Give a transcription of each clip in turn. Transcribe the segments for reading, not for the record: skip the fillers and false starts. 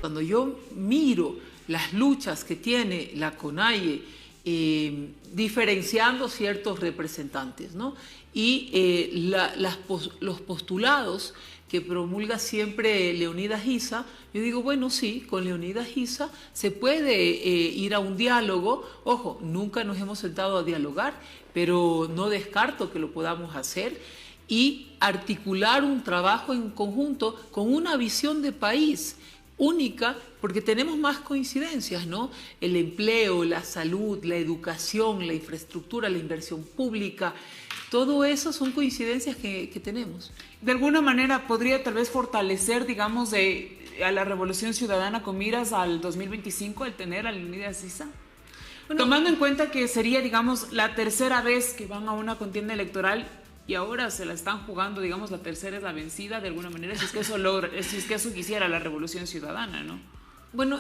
Cuando yo miro las luchas que tiene la CONAIE, diferenciando ciertos representantes, ¿no? Y los postulados que promulga siempre Leonidas Issa, yo digo, bueno, sí, con Leonidas Issa se puede ir a un diálogo. Ojo, nunca nos hemos sentado a dialogar, pero no descarto que lo podamos hacer y articular un trabajo en conjunto con una visión de país única, porque tenemos más coincidencias, ¿no? El empleo, la salud, la educación, la infraestructura, la inversión pública, todo eso son coincidencias que tenemos. De alguna manera podría tal vez fortalecer, digamos, a la Revolución Ciudadana con miras al 2025 el tener a Leonidas Issa. Bueno, tomando en cuenta que sería, digamos, la tercera vez que van a una contienda electoral y ahora se la están jugando, digamos, la tercera es la vencida de alguna manera, si es que eso logra, si es que eso quisiera la Revolución Ciudadana, ¿no? Bueno,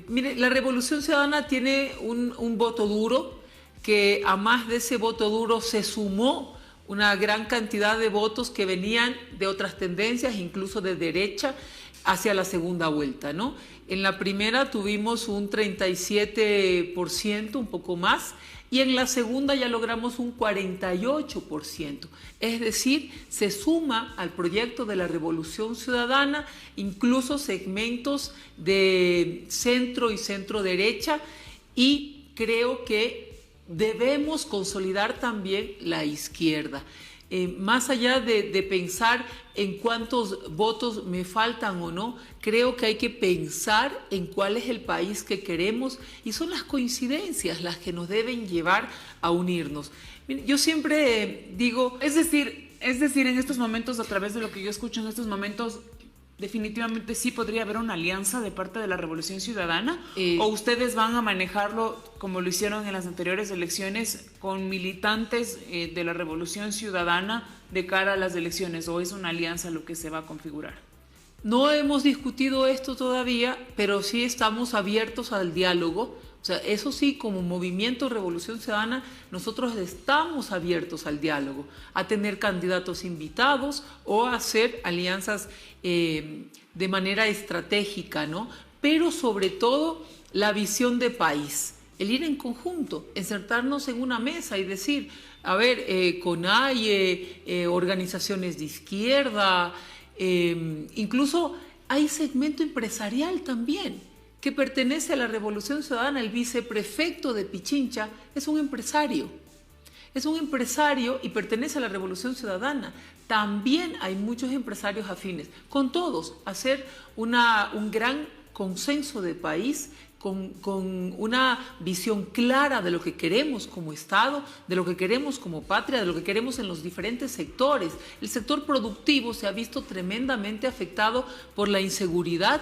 mire, la Revolución Ciudadana tiene un voto duro, que a más de ese voto duro se sumó una gran cantidad de votos que venían de otras tendencias, incluso de derecha, hacia la segunda vuelta, ¿no? En la primera tuvimos un 37%, un poco más, y en la segunda ya logramos un 48%. Es decir, se suma al proyecto de la Revolución Ciudadana incluso segmentos de centro y centro derecha, y creo que debemos consolidar también la izquierda. Más allá de pensar en cuántos votos me faltan o no, creo que hay que pensar en cuál es el país que queremos, y son las coincidencias las que nos deben llevar a unirnos. Yo siempre digo, es decir, en estos momentos, a través de lo que yo escucho en estos momentos, definitivamente sí podría haber una alianza de parte de la Revolución Ciudadana, o ustedes van a manejarlo como lo hicieron en las anteriores elecciones con militantes de la Revolución Ciudadana de cara a las elecciones, o es una alianza lo que se va a configurar. No hemos discutido esto todavía, pero sí estamos abiertos al diálogo. O sea, eso sí, como movimiento Revolución Ciudadana, nosotros estamos abiertos al diálogo, a tener candidatos invitados o a hacer alianzas de manera estratégica, ¿no? Pero sobre todo la visión de país, el ir en conjunto, insertarnos en una mesa y decir, a ver, CONAIE, organizaciones de izquierda, incluso hay segmento empresarial también, que pertenece a la Revolución Ciudadana. El viceprefecto de Pichincha es un empresario y pertenece a la Revolución Ciudadana. También hay muchos empresarios afines, con todos, hacer un gran consenso de país, con una visión clara de lo que queremos como Estado, de lo que queremos como patria, de lo que queremos en los diferentes sectores. El sector productivo se ha visto tremendamente afectado por la inseguridad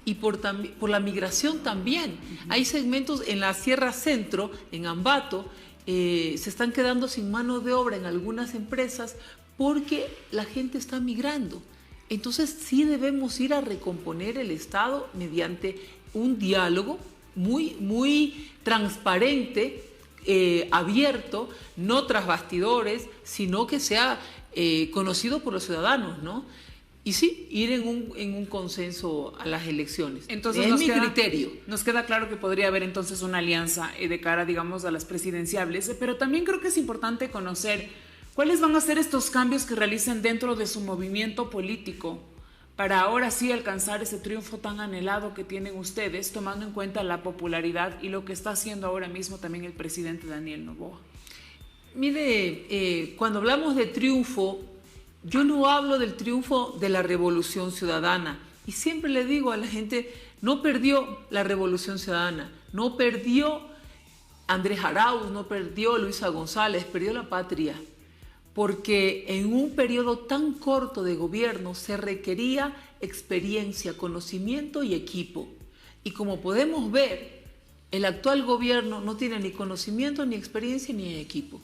y por la migración también. Hay segmentos en la Sierra Centro, en Ambato, se están quedando sin mano de obra en algunas empresas porque la gente está migrando. Entonces sí debemos ir a recomponer el Estado mediante un diálogo muy transparente, abierto, no tras bastidores, sino que sea conocido por los ciudadanos, ¿no? Y sí, ir en un consenso a las elecciones. Entonces, es mi criterio. Nos queda claro que podría haber entonces una alianza de cara, digamos, a las presidenciables, pero también creo que es importante conocer cuáles van a ser estos cambios que realicen dentro de su movimiento político para ahora sí alcanzar ese triunfo tan anhelado que tienen ustedes, tomando en cuenta la popularidad y lo que está haciendo ahora mismo también el presidente Daniel Noboa. Mire, cuando hablamos de triunfo, yo no hablo del triunfo de la Revolución Ciudadana, y siempre le digo a la gente, no perdió la Revolución Ciudadana, no perdió Andrés Arauz, no perdió Luisa González, perdió la patria, porque en un periodo tan corto de gobierno se requería experiencia, conocimiento y equipo. Y como podemos ver, el actual gobierno no tiene ni conocimiento, ni experiencia, ni equipo.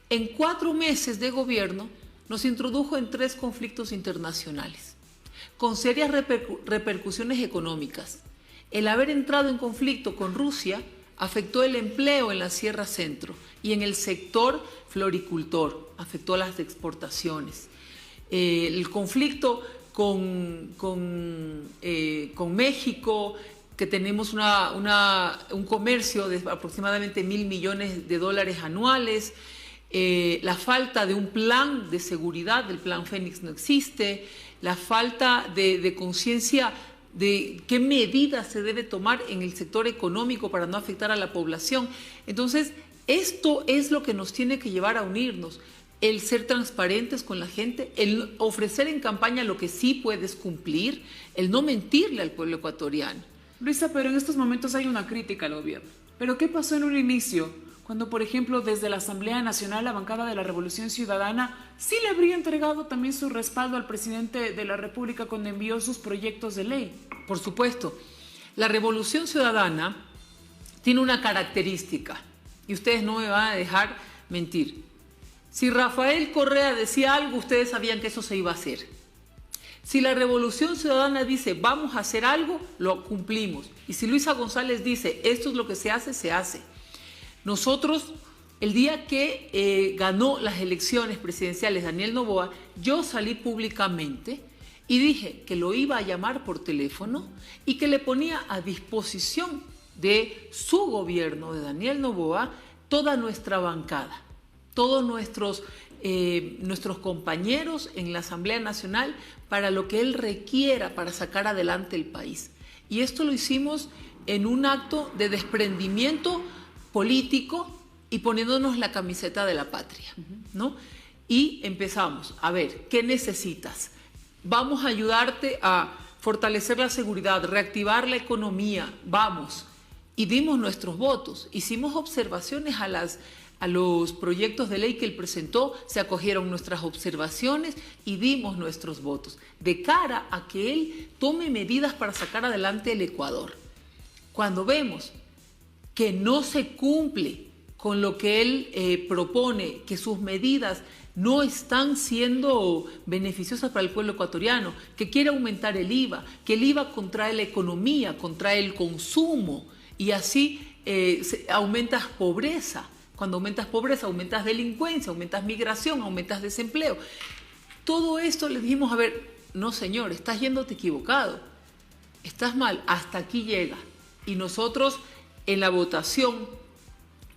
En 4 meses de gobierno nos introdujo en 3 conflictos internacionales, con serias repercusiones económicas. El haber entrado en conflicto con Rusia afectó el empleo en la Sierra Centro y en el sector floricultor, afectó las exportaciones. El conflicto con México, que tenemos un comercio de aproximadamente $1.000 millones anuales. La falta de un plan de seguridad, del plan Fénix no existe, la falta de conciencia de qué medidas se debe tomar en el sector económico para no afectar a la población. Entonces, esto es lo que nos tiene que llevar a unirnos, el ser transparentes con la gente, el ofrecer en campaña lo que sí puedes cumplir, el no mentirle al pueblo ecuatoriano. Luisa, pero en estos momentos hay una crítica al gobierno. ¿Pero qué pasó en un inicio? Cuando, por ejemplo, desde la Asamblea Nacional, la bancada de la Revolución Ciudadana sí le habría entregado también su respaldo al presidente de la República cuando envió sus proyectos de ley. Por supuesto, la Revolución Ciudadana tiene una característica, y ustedes no me van a dejar mentir. Si Rafael Correa decía algo, ustedes sabían que eso se iba a hacer. Si la Revolución Ciudadana dice vamos a hacer algo, lo cumplimos. Y si Luisa González dice esto es lo que se hace, se hace. Nosotros, el día que ganó las elecciones presidenciales Daniel Noboa, yo salí públicamente y dije que lo iba a llamar por teléfono y que le ponía a disposición de su gobierno, de Daniel Noboa, toda nuestra bancada, todos nuestros compañeros en la Asamblea Nacional para lo que él requiera para sacar adelante el país. Y esto lo hicimos en un acto de desprendimiento político y poniéndonos la camiseta de la patria, ¿no? Y empezamos, a ver, ¿qué necesitas? Vamos a ayudarte a fortalecer la seguridad, reactivar la economía, vamos. Y dimos nuestros votos, hicimos observaciones a los proyectos de ley que él presentó, se acogieron nuestras observaciones y dimos nuestros votos, de cara a que él tome medidas para sacar adelante el Ecuador. Cuando vemos que no se cumple con lo que él propone, que sus medidas no están siendo beneficiosas para el pueblo ecuatoriano, que quiere aumentar el IVA, que el IVA contrae la economía, contrae el consumo y así aumentas pobreza. Cuando aumentas pobreza, aumentas delincuencia, aumentas migración, aumentas desempleo. Todo esto le dijimos, a ver, no señor, estás yéndote equivocado, estás mal, hasta aquí llega. Y nosotros en la votación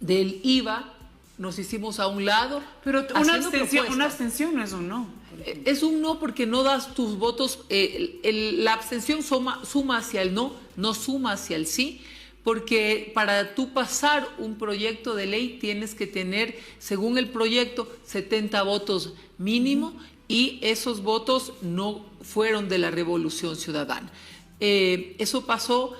del IVA nos hicimos a un lado. Pero una abstención no es un no. Es un no porque no das tus votos, la abstención suma hacia el no, no suma hacia el sí, porque para tú pasar un proyecto de ley tienes que tener, según el proyecto, 70 votos mínimo y esos votos no fueron de la Revolución Ciudadana. Eso pasó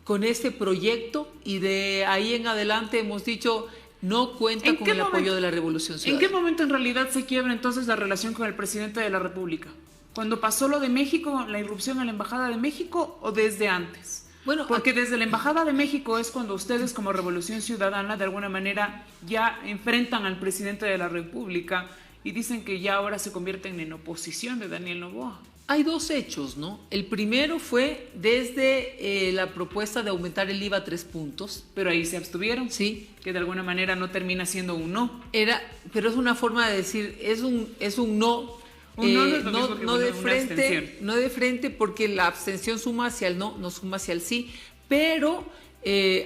con este proyecto y de ahí en adelante hemos dicho no cuenta con el apoyo de la Revolución Ciudadana. ¿En qué momento en realidad se quiebra entonces la relación con el presidente de la República? ¿Cuando pasó lo de México, la irrupción a la Embajada de México o desde antes? Bueno, porque desde la Embajada de México es cuando ustedes como Revolución Ciudadana de alguna manera ya enfrentan al presidente de la República y dicen que ya ahora se convierten en oposición de Daniel Noboa. Hay dos hechos, ¿no? El primero fue desde la propuesta de aumentar el IVA a 3 puntos. Pero ahí se abstuvieron. Sí. Que de alguna manera no termina siendo un no. Pero es una forma de decir, es un no. No de frente porque la abstención suma hacia el no suma hacia el sí, pero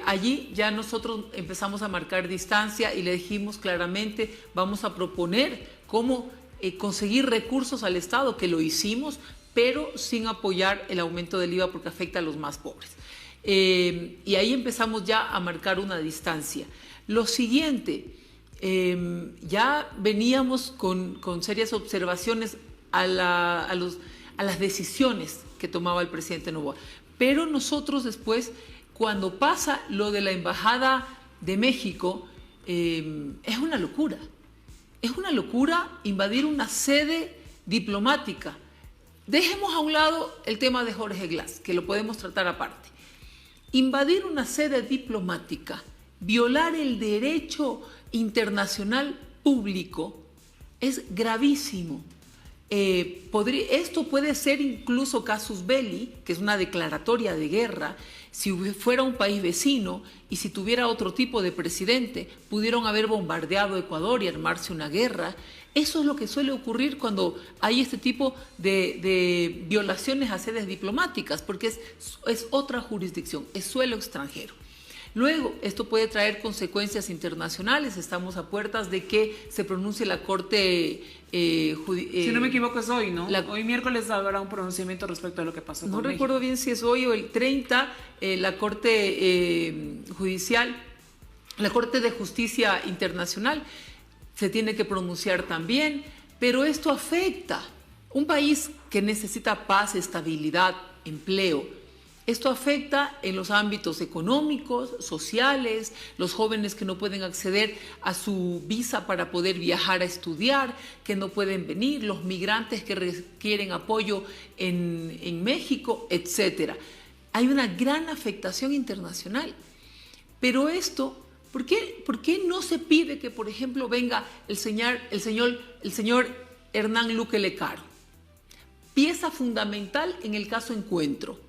allí ya nosotros empezamos a marcar distancia y le dijimos claramente, vamos a proponer cómo conseguir recursos al Estado, que lo hicimos, pero sin apoyar el aumento del IVA porque afecta a los más pobres. Y ahí empezamos ya a marcar una distancia. Lo siguiente, ya veníamos con serias observaciones a las decisiones que tomaba el presidente Noboa. Pero nosotros después, cuando pasa lo de la Embajada de México, es una locura. Es una locura invadir una sede diplomática. Dejemos a un lado el tema de Jorge Glass, que lo podemos tratar aparte. Invadir una sede diplomática, violar el derecho internacional público, es gravísimo. Esto puede ser incluso casus belli, que es una declaratoria de guerra. Si fuera un país vecino y si tuviera otro tipo de presidente, pudieron haber bombardeado Ecuador y armarse una guerra. Eso es lo que suele ocurrir cuando hay este tipo de violaciones a sedes diplomáticas, porque es otra jurisdicción, es suelo extranjero. Luego, esto puede traer consecuencias internacionales. Estamos a puertas de que se pronuncie la Corte si no me equivoco es hoy, ¿no? Hoy miércoles habrá un pronunciamiento respecto a lo que pasó con México. No recuerdo bien si es hoy o el 30, la Corte Judicial, la Corte de Justicia Internacional se tiene que pronunciar también, pero esto afecta un país que necesita paz, estabilidad, empleo. Esto afecta en los ámbitos económicos, sociales, los jóvenes que no pueden acceder a su visa para poder viajar a estudiar, que no pueden venir, los migrantes que requieren apoyo en México, etc. Hay una gran afectación internacional. Pero esto, ¿por qué no se pide que, por ejemplo, venga el señor Hernán Luque Lecaro? Pieza fundamental en el caso Encuentro.